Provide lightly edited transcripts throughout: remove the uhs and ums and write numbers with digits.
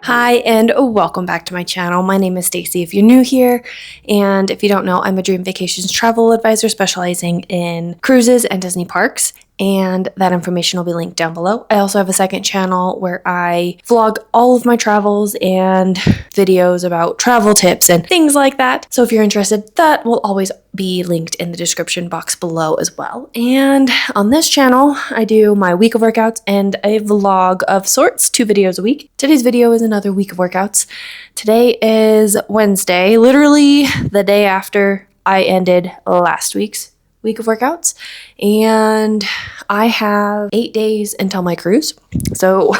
Hi, and welcome back to my channel. My name is Stacey if you're new here, and if you don't know, I'm a Dream Vacations travel advisor specializing in cruises and Disney parks, and that information will be linked down below. I also have a second channel where I vlog all of my travels and videos about travel tips and things like that. So if you're interested, that will always be linked in the description box below as well. And on this channel, I do my week of workouts and a vlog of sorts, 2 videos a week. Today's video is another week of workouts. Today is Wednesday, literally the day after I ended last week's week of workouts, and I have 8 days until my cruise. So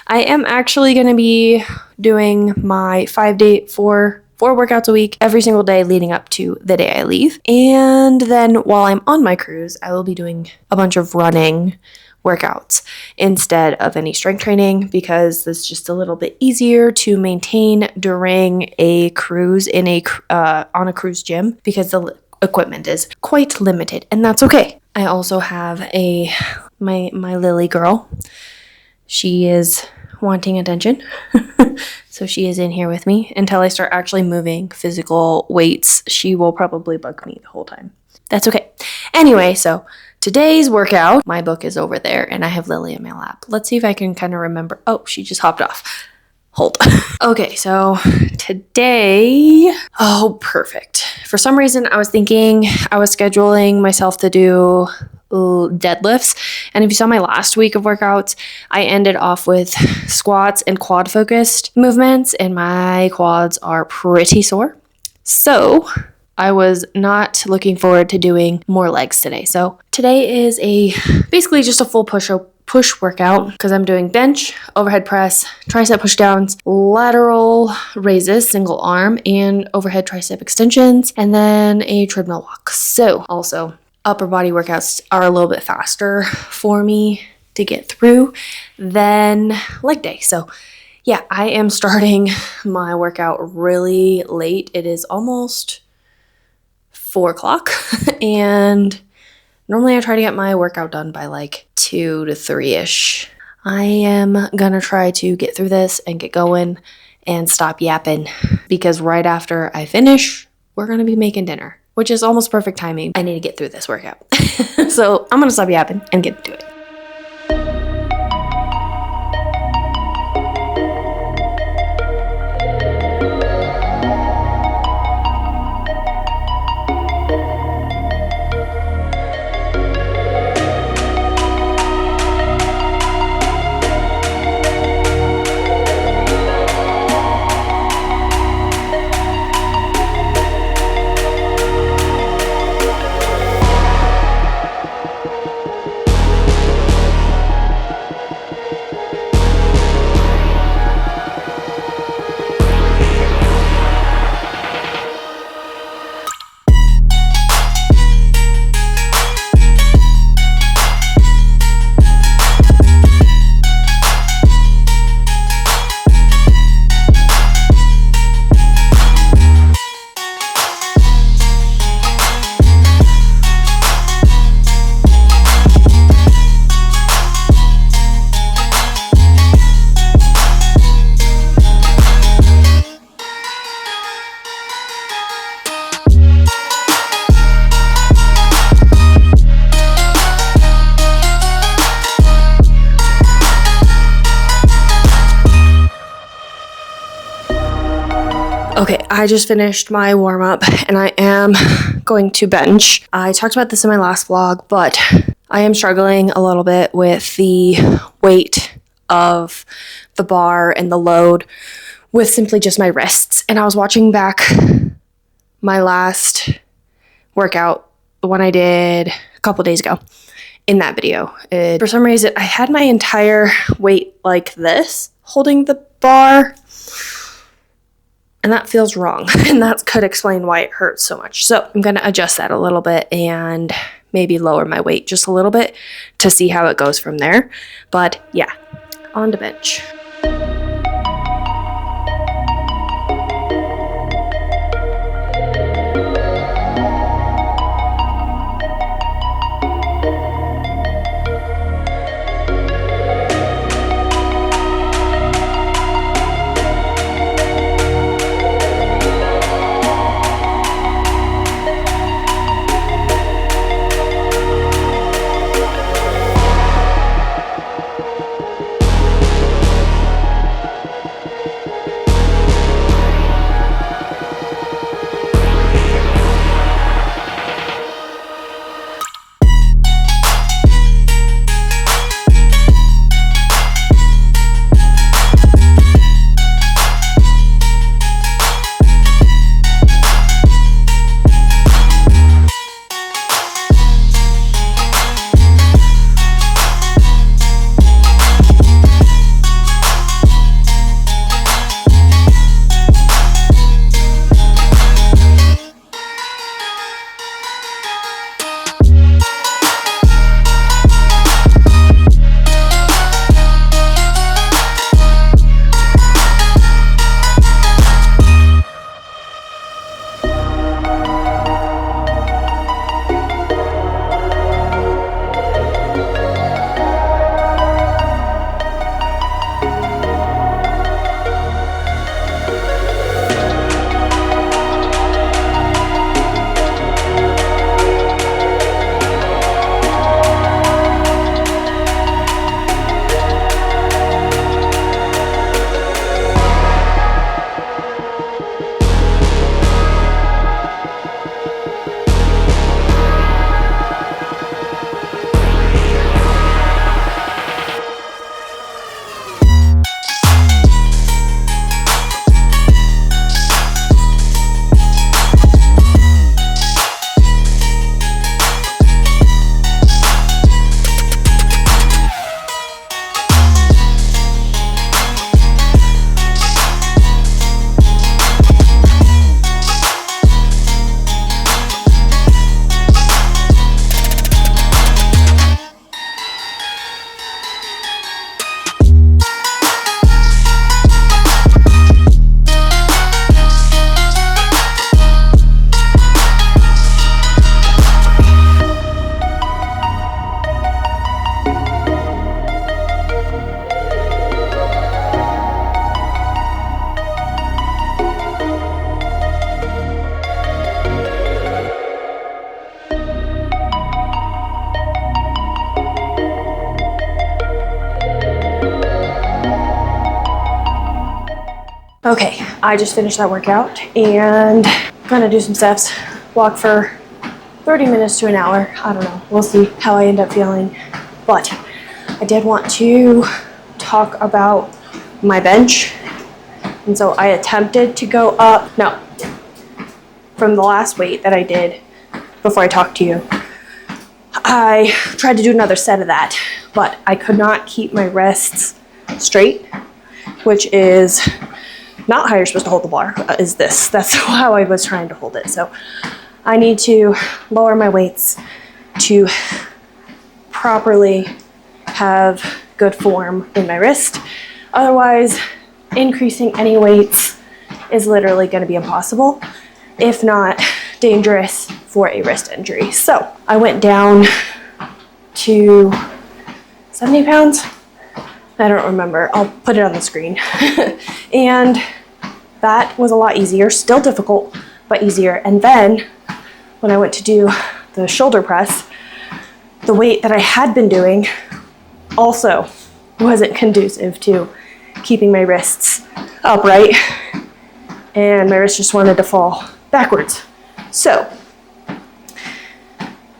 I am actually going to be doing my 4 workouts a week every single day leading up to the day I leave. And then while I'm on my cruise, I will be doing a bunch of running workouts instead of any strength training, because it's just a little bit easier to maintain during a cruise on a cruise gym, because the equipment is quite limited, and that's okay. I also have my Lily girl. She is wanting attention. So she is in here with me until I start actually moving physical weights. She will probably bug me the whole time. That's okay. Anyway, so today's workout, my book is over there and I have Lily in my lap. Let's see if I can kind of remember. Oh, she just hopped off. Hold. Okay, so today, perfect. For some reason, I was thinking I was scheduling myself to do deadlifts. And if you saw my last week of workouts, I ended off with squats and quad focused movements, and my quads are pretty sore. So I was not looking forward to doing more legs today. So today is basically just a full push workout, because I'm doing bench, overhead press, tricep push downs, lateral raises, single arm, and overhead tricep extensions, and then a treadmill walk. So also upper body workouts are a little bit faster for me to get through than leg day. So yeah, I am starting my workout really late. It is almost 4 o'clock and normally I try to get my workout done by like 2 to 3-ish. I am gonna try to get through this and get going and stop yapping, because right after I finish, we're gonna be making dinner, which is almost perfect timing. I need to get through this workout. So I'm gonna stop yapping and get into it. Okay, I just finished my warm-up and I am going to bench. I talked about this in my last vlog, but I am struggling a little bit with the weight of the bar and the load with simply just my wrists. And I was watching back my last workout, the one I did a couple days ago. In that video, for some reason, I had my entire weight like this, holding the bar. And that feels wrong, and that could explain why it hurts so much. So I'm going to adjust that a little bit and maybe lower my weight just a little bit to see how it goes from there. But yeah, on to bench. Okay, I just finished that workout and I'm gonna do some steps, walk for 30 minutes to an hour. I don't know, we'll see how I end up feeling. But I did want to talk about my bench. And so I attempted to go up, no, from the last weight that I did before I talked to you, I tried to do another set of that, but I could not keep my wrists straight, which is not how you're supposed to hold the bar, is this. That's how I was trying to hold it. So I need to lower my weights to properly have good form in my wrist. Otherwise, increasing any weights is literally going to be impossible, if not dangerous for a wrist injury. So I went down to 70 pounds. I don't remember. I'll put it on the screen. And that was a lot easier, still difficult, but easier. And then when I went to do the shoulder press, the weight that I had been doing also wasn't conducive to keeping my wrists upright, and my wrists just wanted to fall backwards. So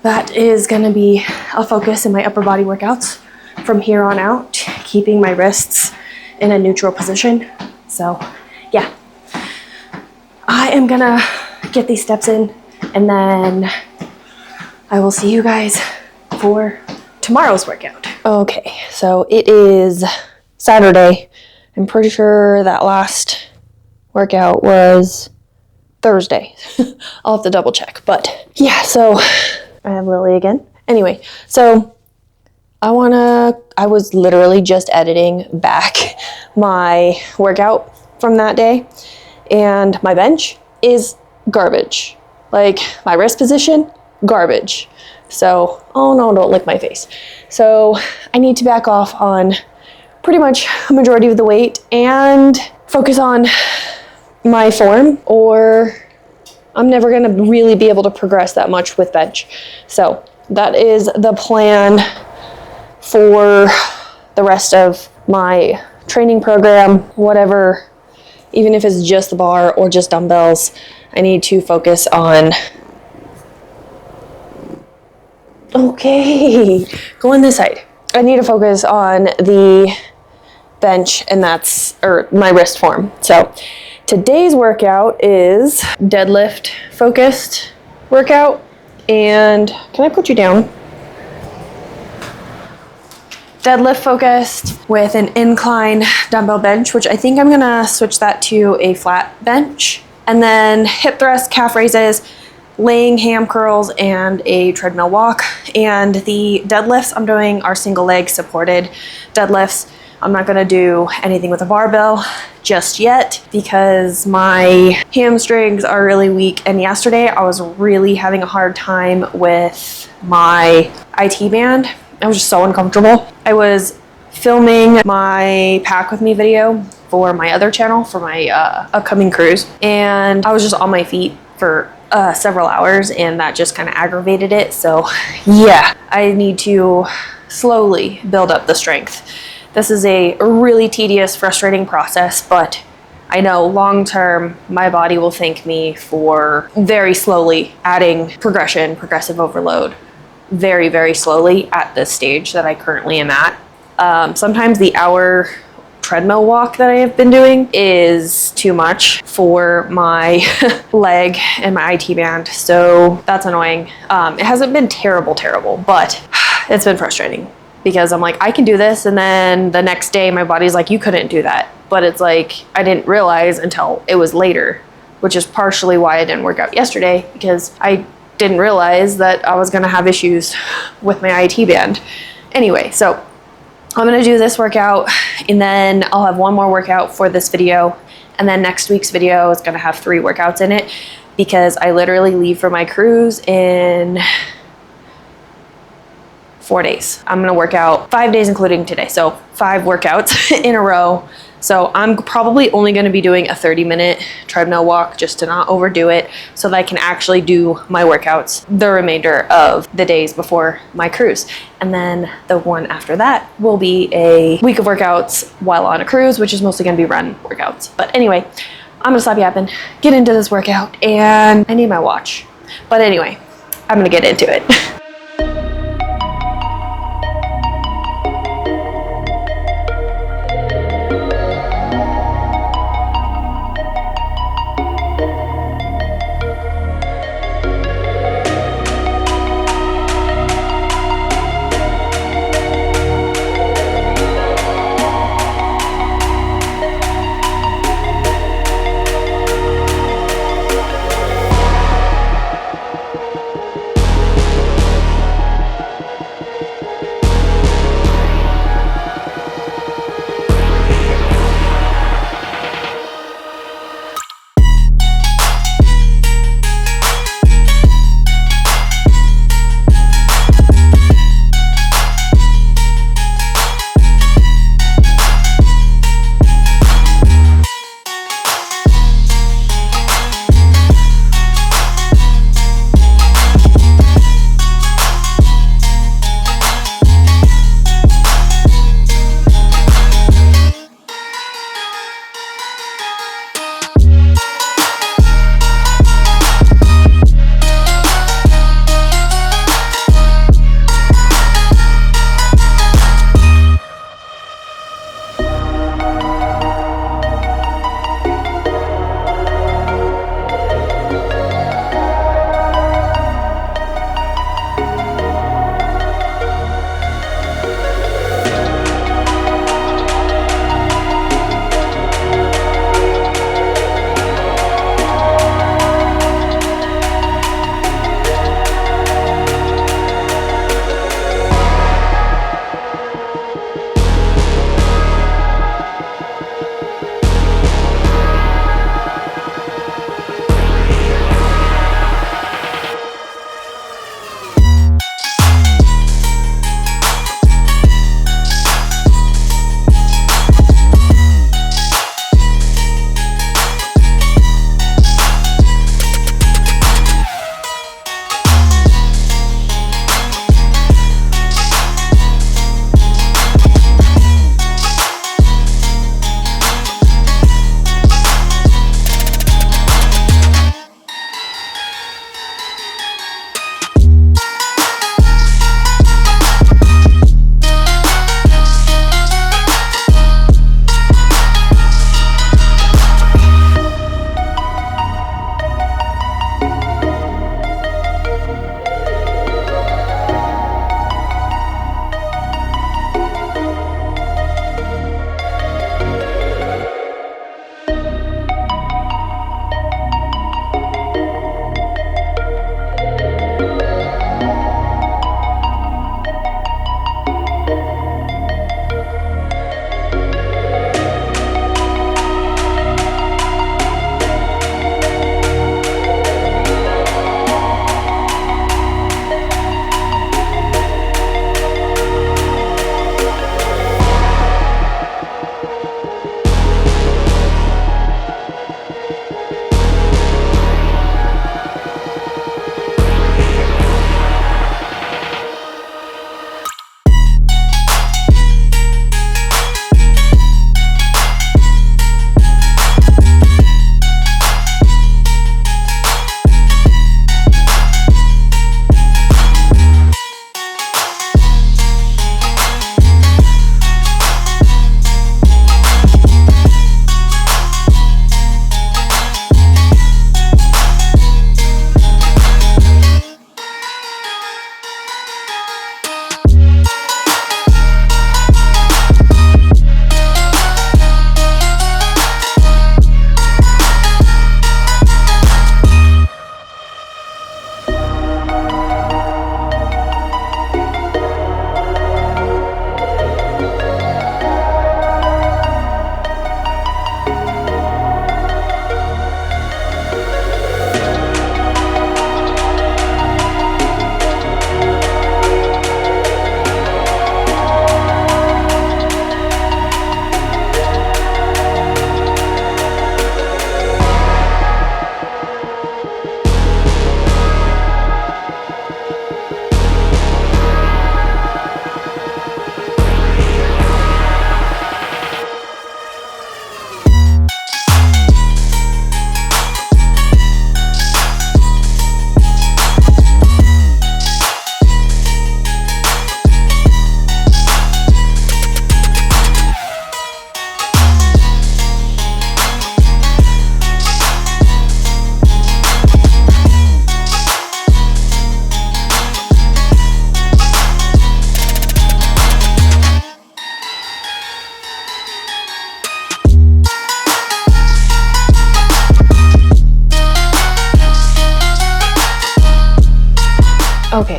that is going to be a focus in my upper body workouts from here on out, keeping my wrists in a neutral position. So yeah, I am gonna get these steps in, and then I will see you guys for tomorrow's workout. Okay, so it is Saturday. I'm pretty sure that last workout was Thursday. I'll have to double check, but yeah, so I have Lily again. Anyway, so I was literally just editing back my workout from that day, and my bench is garbage. Like, my wrist position, garbage. So, oh no, don't lick my face. So I need to back off on pretty much a majority of the weight and focus on my form, or I'm never gonna really be able to progress that much with bench. So that is the plan for the rest of my training program, whatever, even if it's just the bar or just dumbbells. I need to focus on, okay, go on this side. I need to focus on the bench, and or my wrist form. So today's workout is deadlift focused workout. And can I put you down? Deadlift focused with an incline dumbbell bench, which I think I'm gonna switch that to a flat bench. And then hip thrust, calf raises, laying ham curls, and a treadmill walk. And the deadlifts I'm doing are single leg supported deadlifts. I'm not gonna do anything with a barbell just yet because my hamstrings are really weak. And yesterday I was really having a hard time with my IT band. I was just so uncomfortable. I was filming my pack with me video for my other channel for my upcoming cruise, and I was just on my feet for several hours, and that just kind of aggravated it. So yeah, I need to slowly build up the strength. This is a really tedious, frustrating process, but I know long term my body will thank me for very slowly adding progressive overload, very, very slowly at this stage that I currently am at. Sometimes the hour treadmill walk that I have been doing is too much for my leg and my IT band, so that's annoying. It hasn't been terrible, but it's been frustrating because I'm like, I can do this, and then the next day my body's like, you couldn't do that. But it's like, I didn't realize until it was later, which is partially why I didn't work out yesterday, because I didn't realize that I was gonna have issues with my IT band. Anyway, so I'm gonna do this workout, and then I'll have one more workout for this video, and then next week's video is gonna have 3 workouts in it, because I literally leave for my cruise in 4 days. I'm gonna work out 5 days including today, so 5 workouts in a row So I'm probably only going to be doing a 30-minute treadmill walk just to not overdo it, so that I can actually do my workouts the remainder of the days before my cruise. And then the one after that will be a week of workouts while on a cruise, which is mostly going to be run workouts. But anyway, I'm gonna stop yapping, get into this workout, and I need my watch. But anyway, I'm gonna get into it.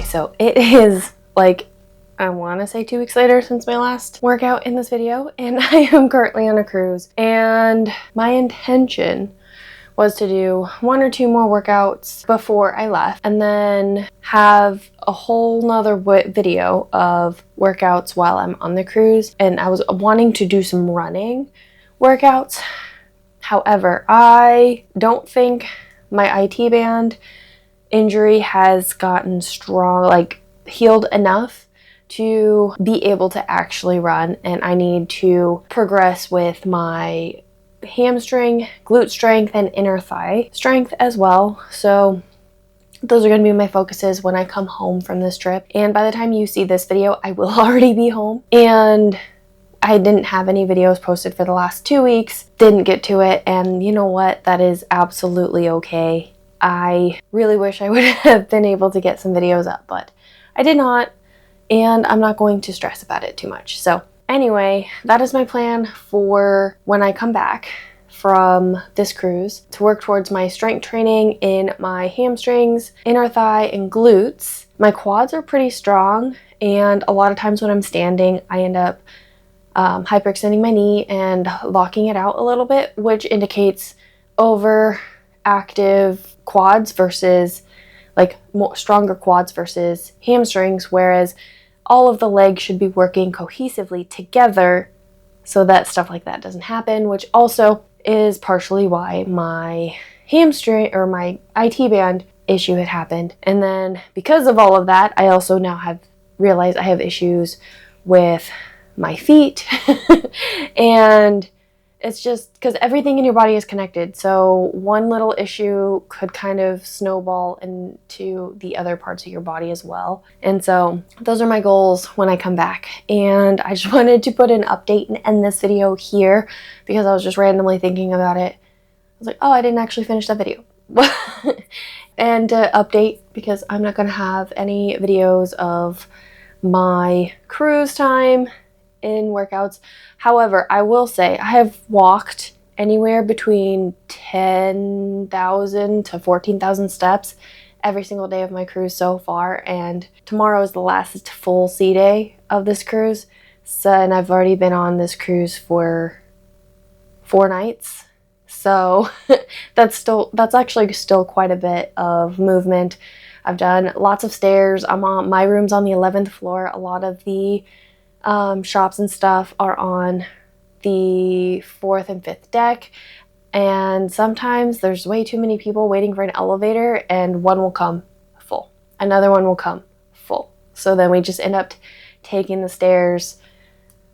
so it is like, I want to say 2 weeks later since my last workout in this video, and I am currently on a cruise, and my intention was to do 1 or 2 more workouts before I left, and then have a whole nother video of workouts while I'm on the cruise. And I was wanting to do some running workouts. However, I don't think my IT band injury has gotten strong, like healed enough to be able to actually run, and I need to progress with my hamstring, glute strength, and inner thigh strength as well. So those are going to be my focuses when I come home from this trip. And by the time you see this video, I will already be home. And I didn't have any videos posted for the last 2 weeks, didn't get to it, and you know what? That is absolutely okay. I really wish I would have been able to get some videos up, but I did not, and I'm not going to stress about it too much. So anyway, that is my plan for when I come back from this cruise, to work towards my strength training in my hamstrings, inner thigh, and glutes. My quads are pretty strong, and a lot of times when I'm standing, I end up hyperextending my knee and locking it out a little bit, which indicates overactive quads versus like more stronger quads versus hamstrings, whereas all of the legs should be working cohesively together so that stuff like that doesn't happen, which also is partially why my hamstring or my IT band issue had happened. And then because of all of that, I also now have realized I have issues with my feet and it's just because everything in your body is connected. So one little issue could kind of snowball into the other parts of your body as well. And so those are my goals when I come back. And I just wanted to put an update and end this video here because I was just randomly thinking about it. I was like, oh, I didn't actually finish that video. And update because I'm not going to have any videos of my cruise time in workouts. However, I will say I have walked anywhere between 10,000 to 14,000 steps every single day of my cruise so far, and tomorrow is the last full sea day of this cruise. So, and I've already been on this cruise for 4 nights. So that's actually still quite a bit of movement. I've done lots of stairs. My room's on the 11th floor. A lot of the shops and stuff are on the 4th and 5th deck, and sometimes there's way too many people waiting for an elevator and one will come full, another one will come full, so then we just end up taking the stairs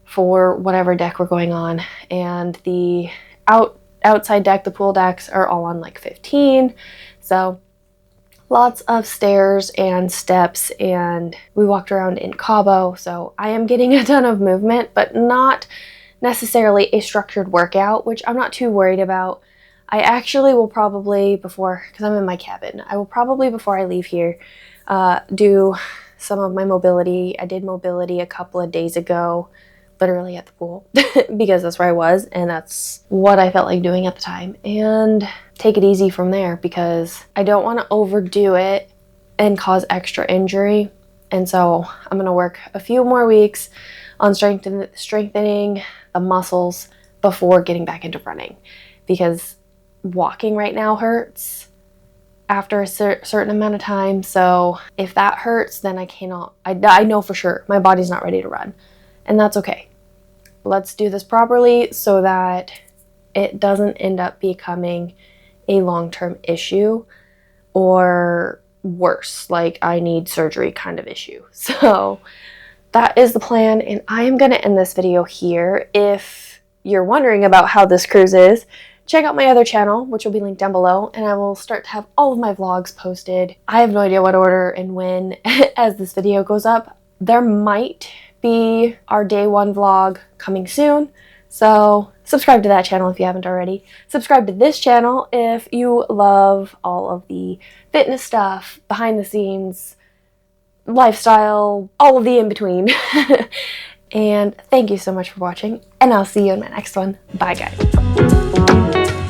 for whatever deck we're going on. And the outside deck, the pool decks, are all on like 15, so lots of stairs and steps, and we walked around in Cabo, so I am getting a ton of movement, but not necessarily a structured workout, which I'm not too worried about. I actually will probably, because I'm in my cabin, I will probably, before I leave here, do some of my mobility. I did mobility a couple of days ago, literally at the pool, because that's where I was, and that's what I felt like doing at the time, and take it easy from there because I don't want to overdo it and cause extra injury. And so I'm going to work a few more weeks on strengthening the muscles before getting back into running, because walking right now hurts after a certain amount of time. So if that hurts, then I know for sure my body's not ready to run, and that's okay. Let's do this properly so that it doesn't end up becoming a long-term issue or worse, like I need surgery kind of issue. So that is the plan, and I am going to end this video here. If you're wondering about how this cruise is, check out my other channel, which will be linked down below, and I will start to have all of my vlogs posted. I have no idea what order and when as this video goes up. There might be our day 1 vlog coming soon, so subscribe to that channel if you haven't already. Subscribe to this channel if you love all of the fitness stuff, behind the scenes, lifestyle, all of the in-between. And thank you so much for watching, and I'll see you in my next one. Bye, guys.